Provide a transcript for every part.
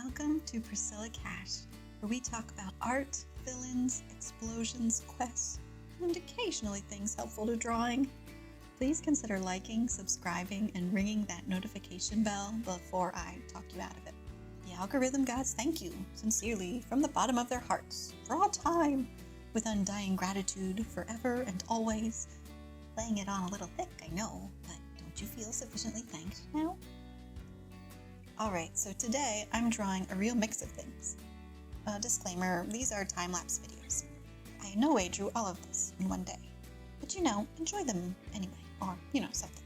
Welcome to Priscilla Cash, where we talk about art, villains, explosions, quests, and occasionally things helpful to drawing. Please consider liking, subscribing, and ringing that notification bell before I talk you out of it. The algorithm gods thank you, sincerely, from the bottom of their hearts, for all time, with undying gratitude, forever and always. Laying it on a little thick, I know, but don't you feel sufficiently thanked now? Alright, so today I'm drawing a real mix of things. Disclaimer, these are time-lapse videos. I in no way drew all of this in one day, but enjoy them anyway, or, something.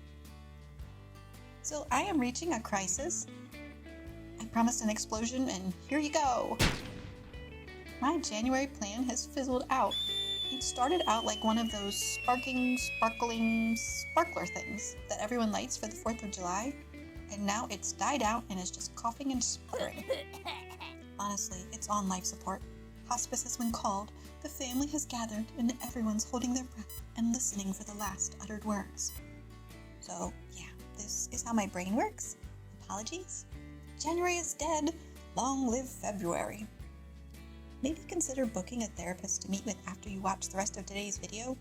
So I am reaching a crisis. I promised an explosion, and here you go! My January plan has fizzled out. It started out like one of those sparkling sparkler things that everyone lights for the 4th of July, and now it's died out and is just coughing and sputtering. Honestly, it's on life support. Hospice has been called, the family has gathered, and everyone's holding their breath and listening for the last uttered words. So, yeah, this is how my brain works. Apologies. January is dead. Long live February. Maybe consider booking a therapist to meet with after you watch the rest of today's video.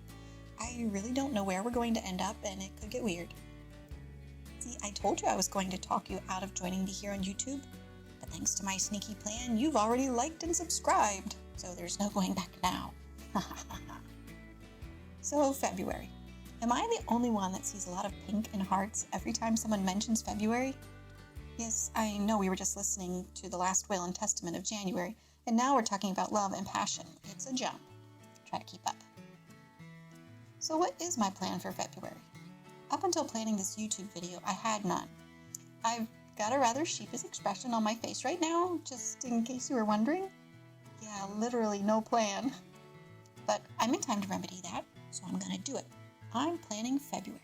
I really don't know where we're going to end up, and it could get weird. See, I told you I was going to talk you out of joining me here on YouTube, but thanks to my sneaky plan, you've already liked and subscribed, so there's no going back now. So, February. Am I the only one that sees a lot of pink and hearts every time someone mentions February? Yes, I know we were just listening to the last will and testament of January, and now we're talking about love and passion. It's a jump. Try to keep up. So what is my plan for February? Up until planning this YouTube video, I had none. I've got a rather sheepish expression on my face right now, just in case you were wondering. Yeah, literally no plan. But I'm in time to remedy that, so I'm gonna do it. I'm planning February.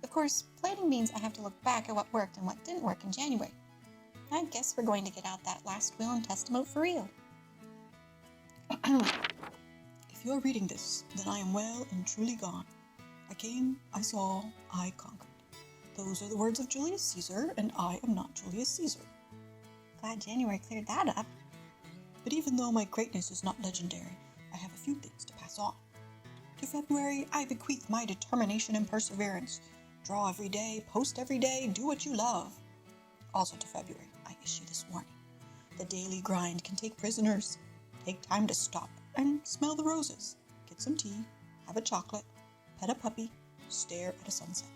Of course, planning means I have to look back at what worked and what didn't work in January. I guess we're going to get out that last will and testament for real. If you're reading this, then I am well and truly gone. I came, I saw, I conquered. Those are the words of Julius Caesar, and I am not Julius Caesar. Glad January cleared that up. But even though my greatness is not legendary, I have a few things to pass on. To February, I bequeath my determination and perseverance. Draw every day, post every day, do what you love. Also to February, I issue this warning. The daily grind can take prisoners. Take time to stop and smell the roses. Get some tea, have a chocolate, pet a puppy, stare at a sunset.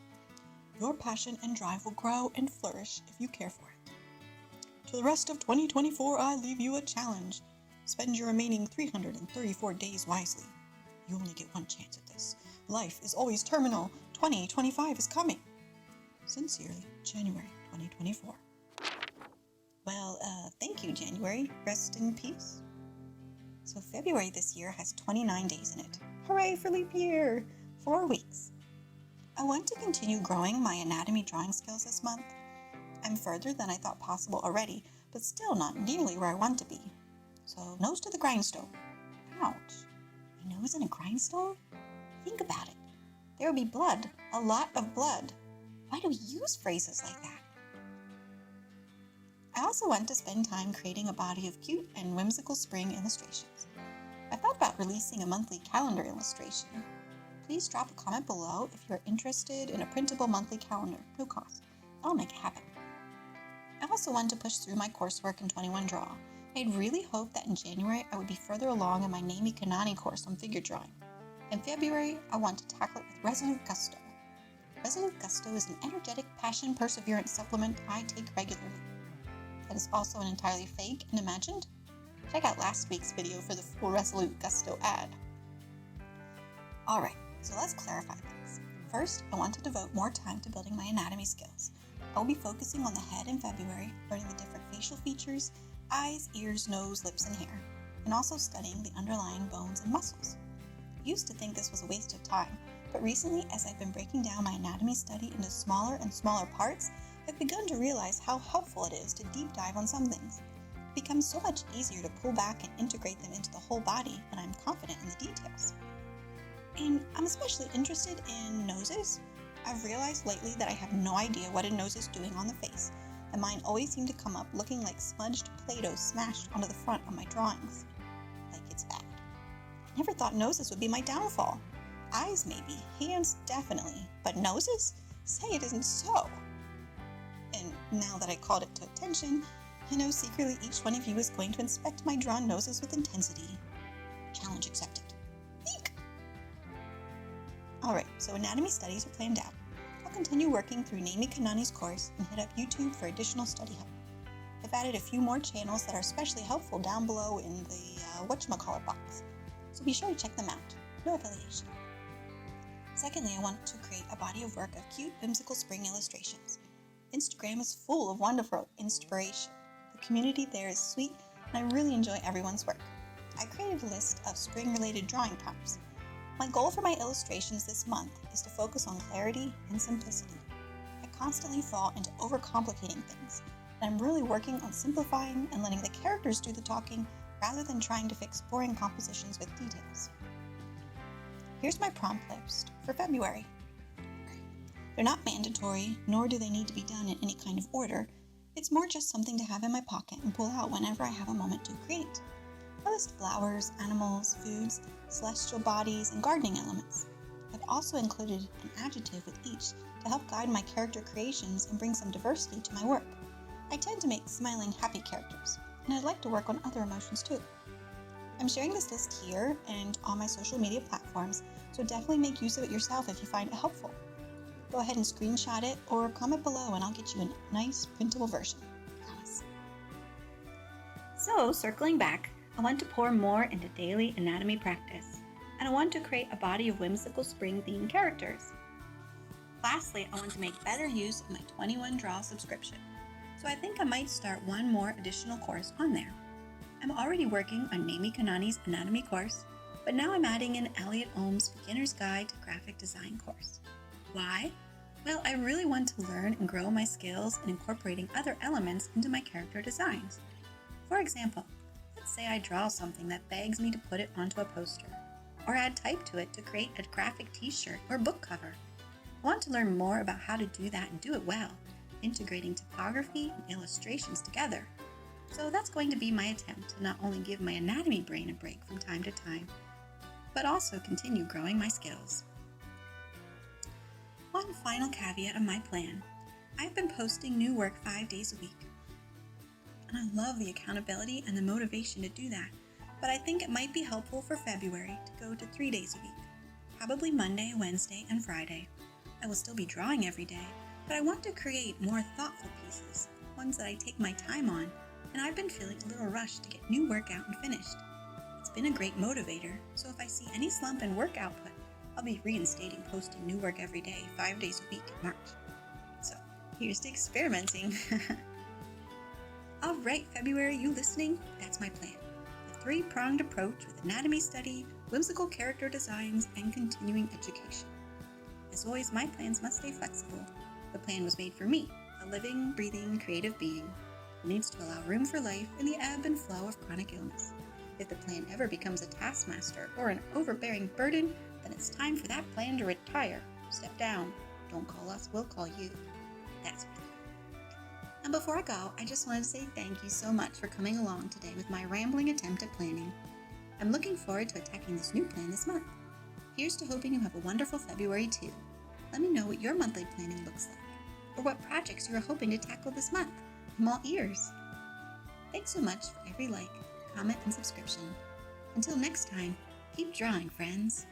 Your passion and drive will grow and flourish if you care for it. To the rest of 2024, I leave you a challenge. Spend your remaining 334 days wisely. You only get one chance at this. Life is always terminal. 2025 is coming. Sincerely, January 2024. Well, thank you, January. Rest in peace. So February this year has 29 days in it. Hooray for leap year! 4 weeks. I want to continue growing my anatomy drawing skills this month. I'm further than I thought possible already, but still not nearly where I want to be. So, nose to the grindstone. Ouch. My nose in a grindstone? Think about it. There would be blood. A lot of blood. Why do we use phrases like that? I also want to spend time creating a body of cute and whimsical spring illustrations. I thought about releasing a monthly calendar illustration. Please drop a comment below if you're interested in a printable monthly calendar, no cost. I'll make it happen. I also want to push through my coursework in 21 Draw. I'd really hoped that in January I would be further along in my Nami Kanani course on figure drawing. In February, I want to tackle it with Resolute Gusto. Resolute Gusto is an energetic passion perseverance supplement I take regularly. That is also an entirely fake and imagined. Check out last week's video for the full Resolute Gusto ad. Alright, so let's clarify things. First, I want to devote more time to building my anatomy skills. I will be focusing on the head in February, learning the different facial features, eyes, ears, nose, lips, and hair, and also studying the underlying bones and muscles. I used to think this was a waste of time, but recently, as I've been breaking down my anatomy study into smaller and smaller parts, I've begun to realize how helpful it is to deep dive on some things. It becomes so much easier to pull back and integrate them into the whole body when I'm confident in the details. And I'm especially interested in noses. I've realized lately that I have no idea what a nose is doing on the face, and mine always seem to come up looking like smudged Play-Doh smashed onto the front of my drawings. Like it's bad. I never thought noses would be my downfall. Eyes maybe, hands definitely, but noses? Say it isn't so. And now that I called it to attention, I know secretly each one of you is going to inspect my drawn noses with intensity. Challenge accepted. Eek! Alright, so anatomy studies are planned out. I'll continue working through Naomi Kanani's course and hit up YouTube for additional study help. I've added a few more channels that are especially helpful down below in the whatchamacallit box, so be sure to check them out. No affiliation. Secondly, I want to create a body of work of cute, whimsical spring illustrations. Instagram is full of wonderful inspiration. The community there is sweet, and I really enjoy everyone's work. I created a list of spring-related drawing prompts. My goal for my illustrations this month is to focus on clarity and simplicity. I constantly fall into overcomplicating things, and I'm really working on simplifying and letting the characters do the talking rather than trying to fix boring compositions with details. Here's my prompt list for February. They're not mandatory, nor do they need to be done in any kind of order. It's more just something to have in my pocket and pull out whenever I have a moment to create. I list flowers, animals, foods, celestial bodies, and gardening elements. I've also included an adjective with each to help guide my character creations and bring some diversity to my work. I tend to make smiling, happy characters, and I'd like to work on other emotions too. I'm sharing this list here and on my social media platforms, so definitely make use of it yourself if you find it helpful. Go ahead and screenshot it or comment below and I'll get you a nice printable version. Promise. So, circling back, I want to pour more into daily anatomy practice, and I want to create a body of whimsical spring-themed characters. Lastly, I want to make better use of my 21 Draw subscription, so I think I might start one more additional course on there. I'm already working on Naomi Kanani's anatomy course, but now I'm adding in Elliot Ohm's Beginner's Guide to Graphic Design course. Why? Well, I really want to learn and grow my skills in incorporating other elements into my character designs. For example, let's say I draw something that begs me to put it onto a poster, or add type to it to create a graphic t-shirt or book cover. I want to learn more about how to do that and do it well, integrating typography and illustrations together. So that's going to be my attempt to not only give my anatomy brain a break from time to time, but also continue growing my skills. One final caveat of my plan. I've been posting new work 5 days a week. And I love the accountability and the motivation to do that, but I think it might be helpful for February to go to 3 days a week. Probably Monday, Wednesday, and Friday. I will still be drawing every day, but I want to create more thoughtful pieces, ones that I take my time on, and I've been feeling a little rushed to get new work out and finished. It's been a great motivator, so if I see any slump in work output, I'll be reinstating posting new work every day, 5 days a week in March. So, here's to experimenting. Alright, February, you listening? That's my plan. A 3-pronged approach with anatomy study, whimsical character designs, and continuing education. As always, my plans must stay flexible. The plan was made for me, a living, breathing, creative being who needs to allow room for life in the ebb and flow of chronic illness. If the plan ever becomes a taskmaster or an overbearing burden, then it's time for that plan to retire. Step down. Don't call us, we'll call you. That's me. And before I go, I just wanted to say thank you so much for coming along today with my rambling attempt at planning. I'm looking forward to attacking this new plan this month. Here's to hoping you have a wonderful February too. Let me know what your monthly planning looks like, or what projects you are hoping to tackle this month. I'm all ears. Thanks so much for every like, comment, and subscription. Until next time, keep drawing, friends.